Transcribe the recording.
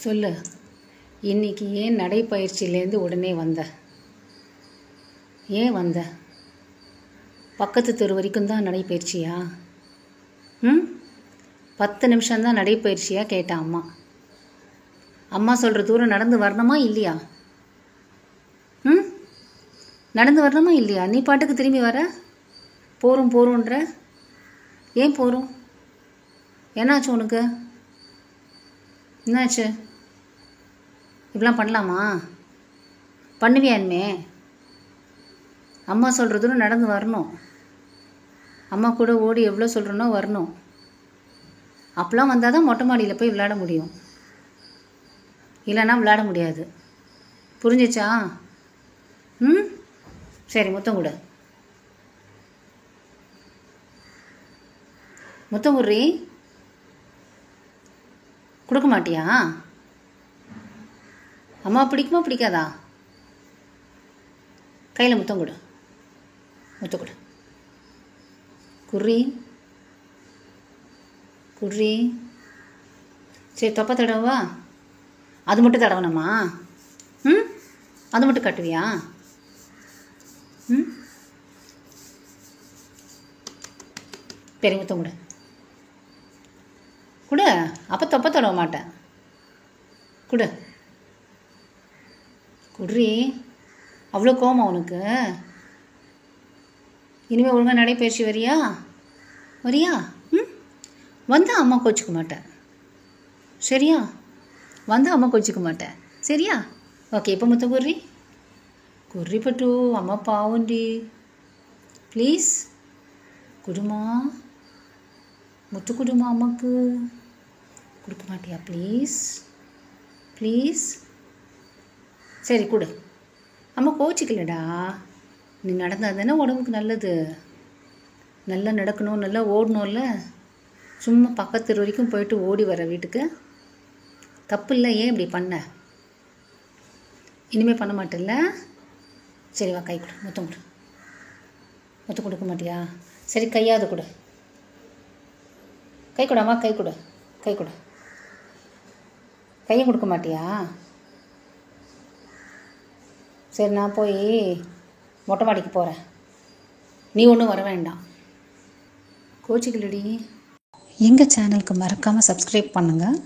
சொல்லு. இன்னைக்கு ஏன் நடைப்பயிற்சியிலேருந்து உடனே வந்த? ஏன் வந்த? பக்கத்து தெரு வரைக்கும் தான் நடைப்பயிற்சியா? 10 நிமிஷம்தான் நடைப்பயிற்சியாக கேட்டேன் அம்மா. அம்மா சொல்கிற தூரம் நடந்து வரணுமா இல்லையா? நடந்து வரணுமா இல்லையா? நீ பாட்டுக்கு திரும்பி வர, போகிறோம் போகிறோன்ற. ஏன் போகிறோம்? என்னாச்சு உனக்கு? என்னாச்சு? இப்படிலாம் பண்ணலாமா? பண்ணுவியா இனிமே? அம்மா சொல்கிற தூரம் நடந்து வரணும். அம்மா கூட ஓடி எவ்வளோ சொல்கிறனோ வரணும். அப்போலாம் வந்தால் தான் மொட்டை மாடியில் போய் விளையாட முடியும், இல்லைன்னா விளையாட முடியாது. புரிஞ்சிச்சா? சரி, முத்தம் கொடு. முத்தம் குடுறி. கொடுக்க மாட்டியா? அம்மா பிடிக்குமா பிடிக்காதா? கையில் முத்தம் கொடு. முத்தம் கொடு. குர்ரி குர்ரி. சரி, தொப்பை தடவா? அது மட்டும் தடவணுமா? அது மட்டும் கட்டுவியா? சரி, முத்தம் கொடு. கொடு. அப்போ தொப்பை தடவ மாட்டேன். கொடு. குட்ரி. அவ்வளோ கோவமா உனக்கு? இனிமேல் ஒழுங்காக நடைப்பயிற்சி வரியா? வந்தால் அம்மா கோச்சிக்க மாட்டேன், சரியா? வந்தால் அம்மா கோச்சிக்க மாட்டேன், சரியா? ஓகே, இப்போ முத்த குர்ரி. குர்ரி பட்டு, அம்மா பாவண்டி, ப்ளீஸ் குடுமா. முத்து குடுமா அம்மாக்கு. கொடுக்க மாட்டியா? Please please. சரி, கொடு. அம்மா கோச்சிக்கலடா. நீ நடந்தால் தானே உடம்புக்கு நல்லது. நல்லா நடக்கணும், நல்லா ஓடணும்ல. சும்மா பக்கத்து வரைக்கும் போயிட்டு ஓடி வர வீட்டுக்கு தப்பு இல்லை. ஏன் இப்படி பண்ண? இனிமேல் பண்ண மாட்டேல்ல? சரி, வா, கை கொடு. முத்தம் கொடு. முத்தம் கொடுக்க மாட்டியா? சரி, கையாவது கொடு. கை கொடு அம்மா, கை கொடு. கை கொடு. கையை கொடுக்க மாட்டியா? சரி, நான் போய் மொட்டை மாடிக்கு போகிறேன். நீ ஒன்றும் வர வேண்டாம். கோச்சிக்கலடி. எங்கள் சேனலுக்கு மறக்காமல் சப்ஸ்கிரைப் பண்ணுங்கள்.